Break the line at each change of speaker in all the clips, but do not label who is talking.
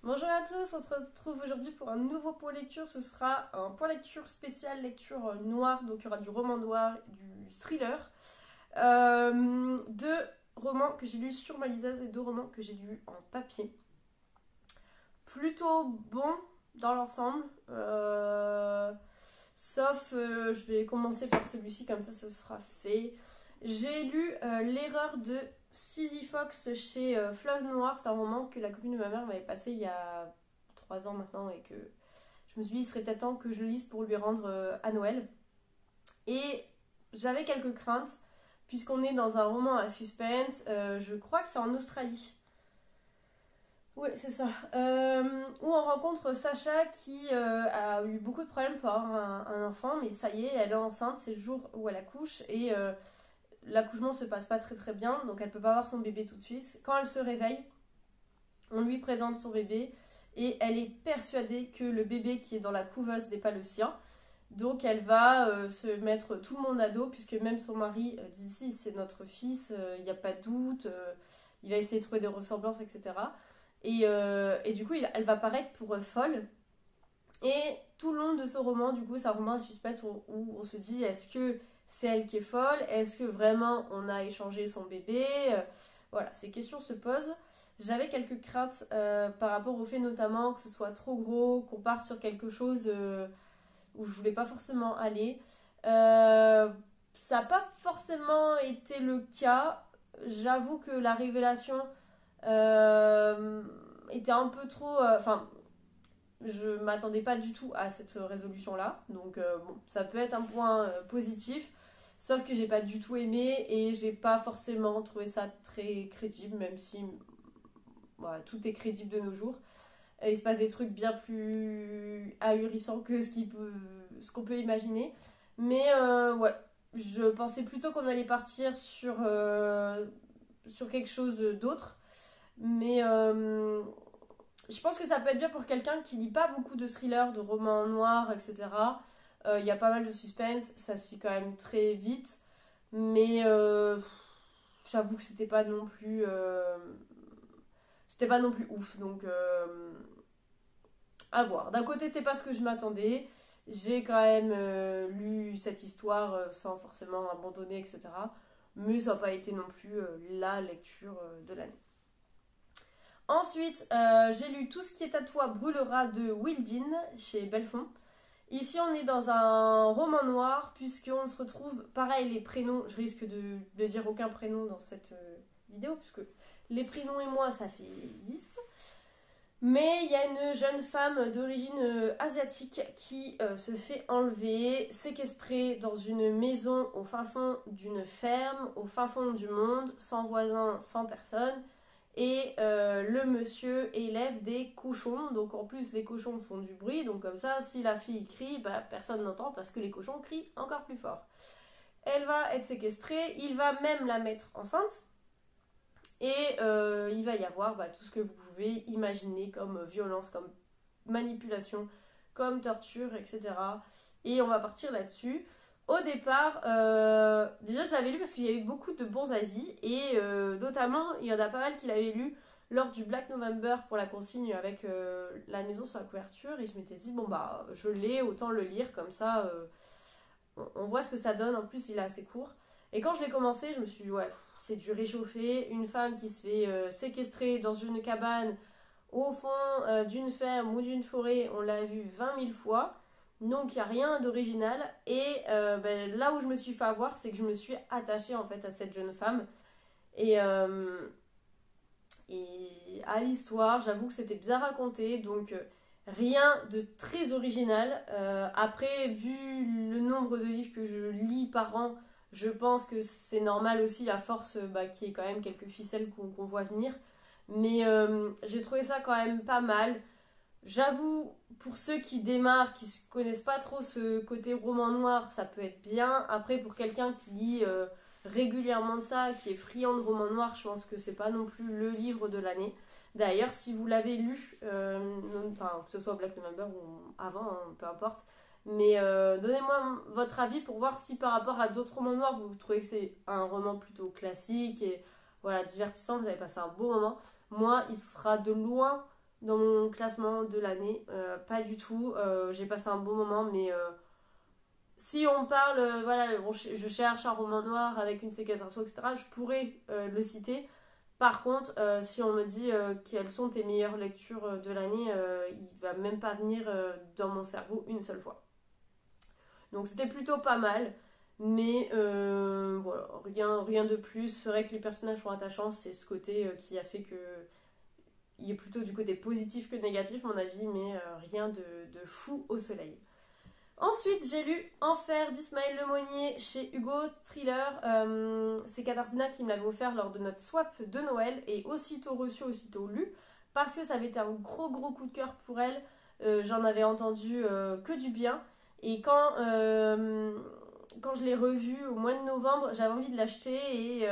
Bonjour à tous, on se retrouve aujourd'hui pour un nouveau point lecture. Ce sera un point lecture spécial lecture noire, donc il y aura du roman noir, du thriller. Deux romans que j'ai lus sur ma liseuse et deux romans que j'ai lus en papier. Plutôt bon dans l'ensemble, sauf je vais commencer par celui-ci, comme ça ce sera fait. J'ai lu L'erreur de Suzy Fox chez Fleuve Noir. C'est un roman que la copine de ma mère m'avait passé il y a 3 ans maintenant et que je me suis dit il serait peut-être temps que je le lise pour lui rendre à Noël. Et j'avais quelques craintes puisqu'on est dans un roman à suspense. Je crois que c'est en Australie. Oui, c'est ça. Où on rencontre Sacha qui a eu beaucoup de problèmes pour avoir un enfant, mais ça y est, elle est enceinte, c'est le jour où elle accouche et l'accouchement se passe pas très très bien, donc elle peut pas avoir son bébé tout de suite. Quand elle se réveille, on lui présente son bébé et elle est persuadée que le bébé qui est dans la couveuse n'est pas le sien. Donc elle va se mettre tout le monde à dos, puisque même son mari dit si c'est notre fils, il n'y a pas de doute, il va essayer de trouver des ressemblances, etc. Et du coup, elle va paraître pour folle. Et tout le long de ce roman, du coup, c'est un roman à suspense où on se dit est-ce que c'est elle qui est folle? Est-ce que vraiment on a échangé son bébé? Voilà, ces questions se posent. J'avais quelques craintes par rapport au fait notamment que ce soit trop gros, qu'on parte sur quelque chose où je voulais pas forcément aller. Ça n'a pas forcément été le cas. J'avoue que la révélation était un peu trop... Enfin, je m'attendais pas du tout à cette résolution-là. Donc, bon, ça peut être un point positif. Sauf que j'ai pas du tout aimé et j'ai pas forcément trouvé ça très crédible, même si voilà, tout est crédible de nos jours. Il se passe des trucs bien plus ahurissants que ce qu'on peut imaginer. Mais ouais, je pensais plutôt qu'on allait partir sur quelque chose d'autre. Mais je pense que ça peut être bien pour quelqu'un qui lit pas beaucoup de thrillers, de romans noirs, etc. Il y a pas mal de suspense, ça se fait quand même très vite. Mais j'avoue que c'était pas non plus ouf. Donc à voir. D'un côté, c'était pas ce que je m'attendais. J'ai quand même lu cette histoire sans forcément abandonner, etc. Mais ça n'a pas été non plus la lecture de l'année. Ensuite, j'ai lu Tout ce qui est à toi brûlera de Wildin chez Belfond. Ici, on est dans un roman noir, puisqu'on se retrouve, pareil, les prénoms, je risque de dire aucun prénom dans cette vidéo, puisque les prénoms et moi, ça fait 10. Mais il y a une jeune femme d'origine asiatique qui se fait enlever, séquestrée dans une maison au fin fond d'une ferme, au fin fond du monde, sans voisins, sans personne. Et le monsieur élève des cochons, donc en plus les cochons font du bruit, donc comme ça, si la fille crie, bah, personne n'entend parce que les cochons crient encore plus fort. Elle va être séquestrée, il va même la mettre enceinte. Et il va y avoir tout ce que vous pouvez imaginer comme violence, comme manipulation, comme torture, etc. Et on va partir là-dessus. Au départ, déjà je l'avais lu parce qu'il y a eu beaucoup de bons avis et notamment il y en a pas mal qui l'avaient lu lors du Black November pour la consigne avec la maison sur la couverture et je m'étais dit bon bah je l'ai, autant le lire comme ça on voit ce que ça donne, en plus il est assez court. Et quand je l'ai commencé, je me suis dit, ouais, c'est du réchauffé. Une femme qui se fait séquestrer dans une cabane au fond d'une ferme ou d'une forêt, on l'a vu 20 000 fois. Donc il n'y a rien d'original. Et là où je me suis fait avoir, c'est que je me suis attachée en fait à cette jeune femme. Et à l'histoire, j'avoue que c'était bien raconté. Donc rien de très original. Après, vu le nombre de livres que je lis par an, je pense que c'est normal aussi à force qu'il y ait quand même quelques ficelles qu'on voit venir. Mais j'ai trouvé ça quand même pas mal. J'avoue, pour ceux qui démarrent, qui ne connaissent pas trop ce côté roman noir, ça peut être bien. Après, pour quelqu'un qui lit régulièrement ça, qui est friand de roman noir, je pense que c'est pas non plus le livre de l'année. D'ailleurs, si vous l'avez lu, que ce soit Black November ou avant, hein, peu importe, mais donnez-moi votre avis pour voir si par rapport à d'autres romans noirs, vous trouvez que c'est un roman plutôt classique et voilà, divertissant, vous avez passé un beau moment. Moi, il sera de loin dans mon classement de l'année, pas du tout. J'ai passé un bon moment, mais si on parle, voilà, je cherche un roman noir avec une séquence arceau, etc., je pourrais le citer. Par contre, si on me dit quelles sont tes meilleures lectures de l'année, il va même pas venir dans mon cerveau une seule fois. Donc c'était plutôt pas mal, mais voilà, rien de plus. C'est vrai que les personnages sont attachants, c'est ce côté qui a fait que il est plutôt du côté positif que négatif, à mon avis, mais rien de fou au soleil. Ensuite, j'ai lu Enfer d'Ismaël Lemonnier chez Hugo Thriller. C'est Katarzyna qui me l'avait offert lors de notre swap de Noël et aussitôt reçu, aussitôt lu, parce que ça avait été un gros coup de cœur pour elle. J'en avais entendu que du bien. Et quand je l'ai revu au mois de novembre, j'avais envie de l'acheter et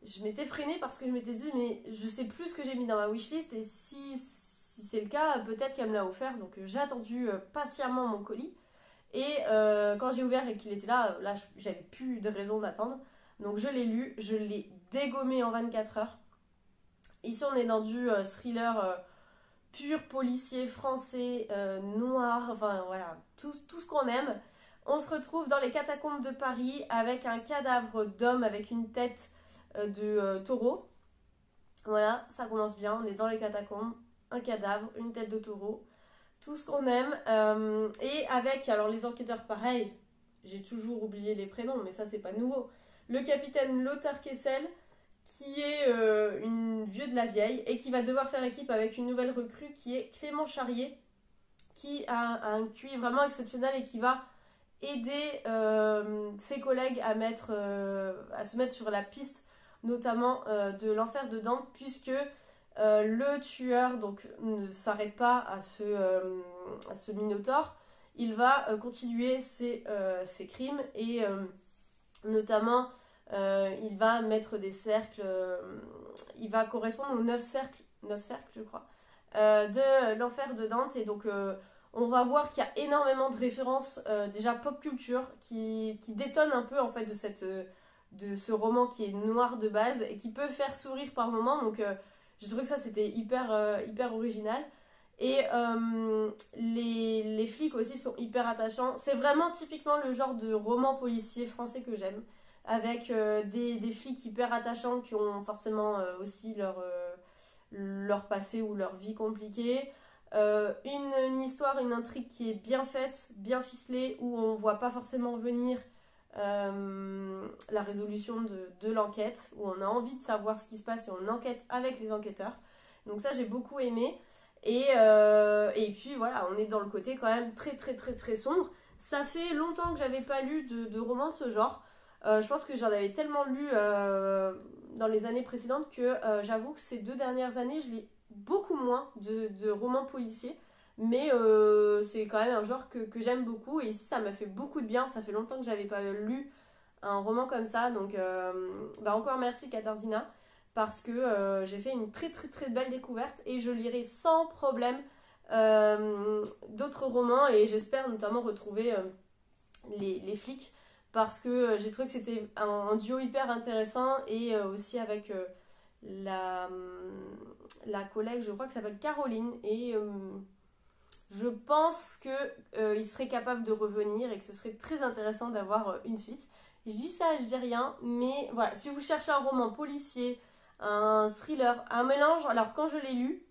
je m'étais freinée parce que je m'étais dit, mais je sais plus ce que j'ai mis dans ma wishlist et si c'est le cas, peut-être qu'elle me l'a offert. Donc j'ai attendu patiemment mon colis. Et quand j'ai ouvert et qu'il était là, j'avais plus de raison d'attendre. Donc je l'ai lu, je l'ai dégommé en 24 heures. Ici on est dans du thriller pur policier français, noir, enfin voilà, tout ce qu'on aime. On se retrouve dans les catacombes de Paris avec un cadavre d'homme avec une tête de taureau. Voilà, ça commence bien, on est dans les catacombes, un cadavre, une tête de taureau, tout ce qu'on aime. Et avec, alors les enquêteurs pareil, j'ai toujours oublié les prénoms, mais ça c'est pas nouveau. Le capitaine Lothar Kessel, qui est une vieux de la vieille et qui va devoir faire équipe avec une nouvelle recrue qui est Clément Charrier, qui a un QI vraiment exceptionnel et qui va aider ses collègues à se mettre sur la piste, notamment de l'enfer de Dante, puisque le tueur donc ne s'arrête pas à ce minotaure. Il va continuer ses crimes et notamment il va mettre des cercles, il va correspondre aux 9 cercles je crois, de l'enfer de Dante. Et donc on va voir qu'il y a énormément de références déjà pop culture qui détonnent un peu en fait de ce roman qui est noir de base et qui peut faire sourire par moments. Donc j'ai trouvé que ça c'était hyper original. Et les flics aussi sont hyper attachants. C'est vraiment typiquement le genre de roman policier français que j'aime, avec des flics hyper attachants qui ont forcément aussi leur passé ou leur vie compliquée. Une histoire, une intrigue qui est bien faite, bien ficelée, où on voit pas forcément venir la résolution de l'enquête, où on a envie de savoir ce qui se passe et on enquête avec les enquêteurs. Donc ça j'ai beaucoup aimé. Et puis voilà, on est dans le côté quand même très sombre. Ça fait longtemps que j'avais pas lu de romans de ce genre. Je pense que j'en avais tellement lu dans les années précédentes que j'avoue que ces 2 dernières années, je lis beaucoup moins de romans policiers. Mais c'est quand même un genre que j'aime beaucoup. Et ici, ça m'a fait beaucoup de bien. Ça fait longtemps que j'avais pas lu un roman comme ça. Donc encore merci Katarzyna. Parce que j'ai fait une très belle découverte. Et je lirai sans problème d'autres romans. Et j'espère notamment retrouver les flics. Parce que j'ai trouvé que c'était un duo hyper intéressant. Et aussi avec la collègue, je crois que ça s'appelle Caroline. Et je pense qu'il serait capable de revenir et que ce serait très intéressant d'avoir une suite. Je dis ça, je dis rien, mais voilà, si vous cherchez un roman policier, un thriller, un mélange, alors quand je l'ai lu,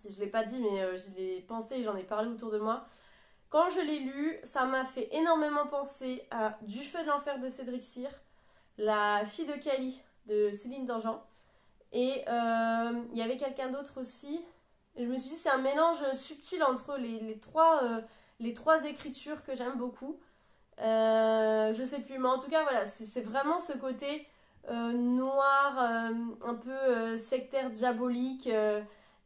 je ne l'ai pas dit, mais je l'ai pensé et j'en ai parlé autour de moi, quand je l'ai lu, ça m'a fait énormément penser à Du feu de l'enfer de Cédric Cyr, La fille de Cali de Céline Dangean, et il y avait quelqu'un d'autre aussi. Je me suis dit c'est un mélange subtil entre les trois écritures que j'aime beaucoup. Je sais plus, mais en tout cas voilà, c'est vraiment ce côté noir, un peu sectaire diabolique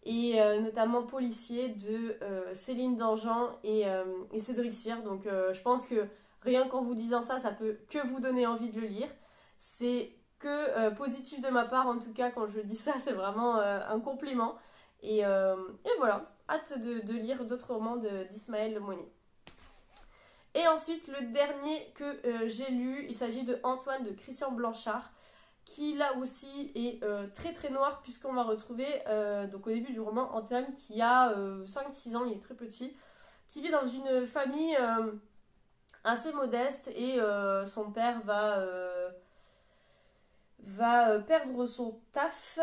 et notamment policier de Céline Dangean et Cédric Cyr. Donc je pense que rien qu'en vous disant ça, ça peut que vous donner envie de le lire. C'est que positif de ma part, en tout cas quand je dis ça, c'est vraiment un compliment. Et voilà, hâte de lire d'autres romans d'Ismaël Lemonnier. Et ensuite, le dernier que j'ai lu, il s'agit de Antoine de Christian Blanchard, qui là aussi est très très noir, puisqu'on va retrouver donc au début du roman Antoine qui a 5-6 ans, il est très petit, qui vit dans une famille assez modeste et son père va perdre son taf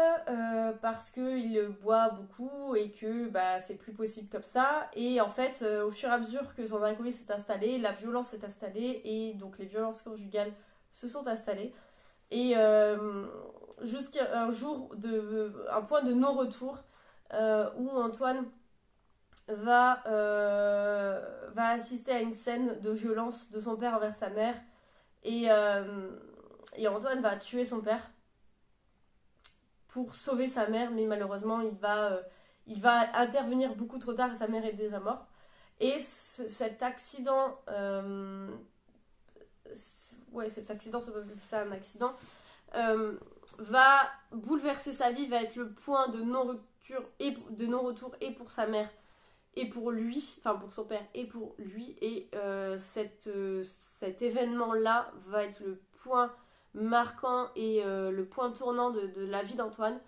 parce qu'il boit beaucoup et que bah, c'est plus possible comme ça. Et en fait, au fur et à mesure que son alcoolisme s'est installé, la violence s'est installée et donc les violences conjugales se sont installées. Et jusqu'à un jour, un point de non-retour où Antoine va assister à une scène de violence de son père envers sa mère. Et Antoine va tuer son père pour sauver sa mère, mais malheureusement il va intervenir beaucoup trop tard et sa mère est déjà morte. Et cet accident, cet accident, c'est un accident, va bouleverser sa vie, va être le point de non-retour et pour sa mère et pour lui, enfin pour son père et pour lui. Et cet événement-là va être le point marquant et le point tournant de la vie d'Antoine.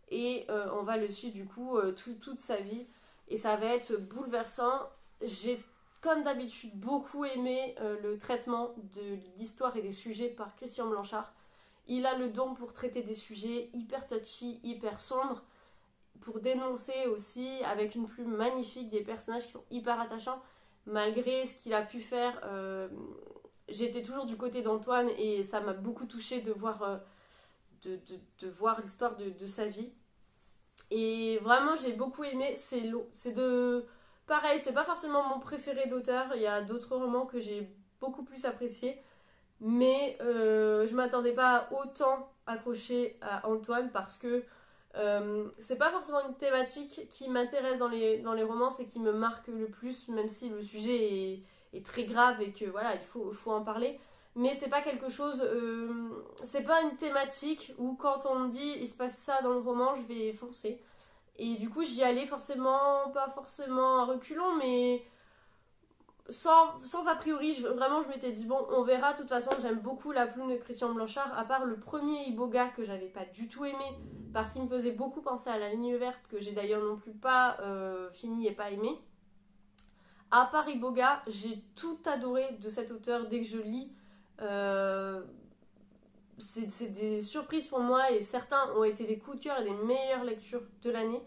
Et on va le suivre du coup toute sa vie. Et ça va être bouleversant. J'ai, comme d'habitude, beaucoup aimé le traitement de l'histoire et des sujets par Christian Blanchard. Il a le don pour traiter des sujets hyper touchy, hyper sombres, pour dénoncer aussi avec une plume magnifique des personnages qui sont hyper attachants malgré ce qu'il a pu faire. J'étais toujours du côté d'Antoine et ça m'a beaucoup touchée de voir l'histoire de sa vie. Et vraiment j'ai beaucoup aimé. Pareil, c'est pas forcément mon préféré d'auteur, il y a d'autres romans que j'ai beaucoup plus appréciés, mais je m'attendais pas à autant accrocher à Antoine parce que c'est pas forcément une thématique qui m'intéresse dans les romans et qui me marque le plus, même si le sujet est très grave et que voilà, il faut en parler. Mais c'est pas quelque chose, c'est pas une thématique où quand on me dit il se passe ça dans le roman, je vais foncer. Et du coup, j'y allais pas forcément à reculons, mais sans a priori. Vraiment, je m'étais dit, bon, on verra. De toute façon, j'aime beaucoup la plume de Christian Blanchard, à part le premier Iboga que j'avais pas du tout aimé, parce qu'il me faisait beaucoup penser à La Ligne Verte, que j'ai d'ailleurs non plus pas fini et pas aimé. À part Iboga, j'ai tout adoré de cet auteur dès que je lis. C'est des surprises pour moi et certains ont été des coups de cœur et des meilleures lectures de l'année.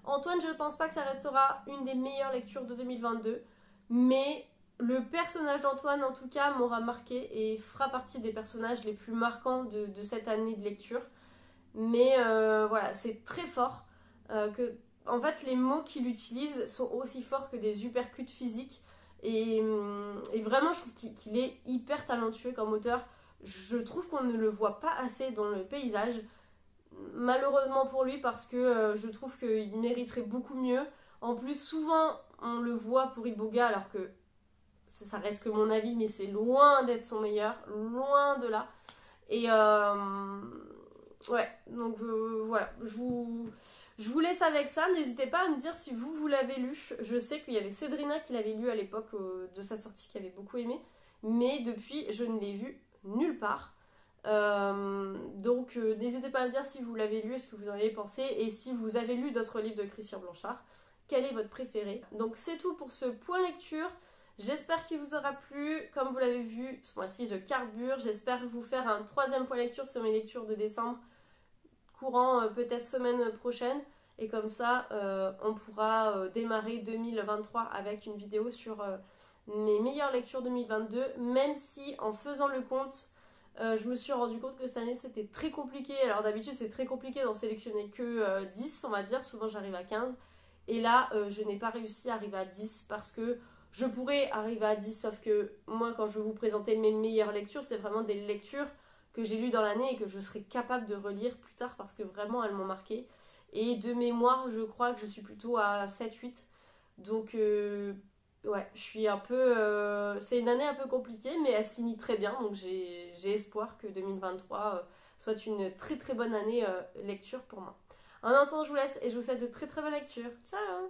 Antoine, je ne pense pas que ça restera une des meilleures lectures de 2022, mais le personnage d'Antoine en tout cas m'aura marqué et fera partie des personnages les plus marquants de cette année de lecture. Mais voilà, c'est très fort en fait les mots qu'il utilise sont aussi forts que des uppercuts physiques et vraiment je trouve qu'il est hyper talentueux comme auteur. Je trouve qu'on ne le voit pas assez dans le paysage, malheureusement pour lui, parce que je trouve qu'il mériterait beaucoup mieux. En plus, souvent on le voit pour Iboga, alors que ça reste que mon avis, mais c'est loin d'être son meilleur, loin de là. Et ouais, donc voilà, je vous laisse avec ça. N'hésitez pas à me dire si vous l'avez lu. Je sais qu'il y avait Cédrina qui l'avait lu à l'époque de sa sortie, qui avait beaucoup aimé, mais depuis je ne l'ai vu nulle part. Donc n'hésitez pas à me dire si vous l'avez lu et ce que vous en avez pensé, et si vous avez lu d'autres livres de Christian Blanchard, quel est votre préféré. Donc c'est tout pour ce point lecture. J'espère qu'il vous aura plu. Comme vous l'avez vu, ce mois-ci je carbure. J'espère vous faire un troisième point lecture sur mes lectures de décembre, courant peut-être semaine prochaine, et comme ça on pourra démarrer 2023 avec une vidéo sur mes meilleures lectures 2022, même si en faisant le compte je me suis rendu compte que cette année c'était très compliqué. Alors d'habitude c'est très compliqué d'en sélectionner que 10 on va dire, souvent j'arrive à 15, et là je n'ai pas réussi à arriver à 10 parce que je pourrais arriver à 10, sauf que moi quand je vais vous présenter mes meilleures lectures, c'est vraiment des lectures que j'ai lues dans l'année et que je serai capable de relire plus tard parce que vraiment elles m'ont marqué. Et de mémoire je crois que je suis plutôt à 7-8, donc ouais, je suis un peu... c'est une année un peu compliquée, mais elle se finit très bien, donc j'ai espoir que 2023 soit une très très bonne année lecture pour moi. En attendant, je vous laisse et je vous souhaite de très très bonnes lectures. Ciao!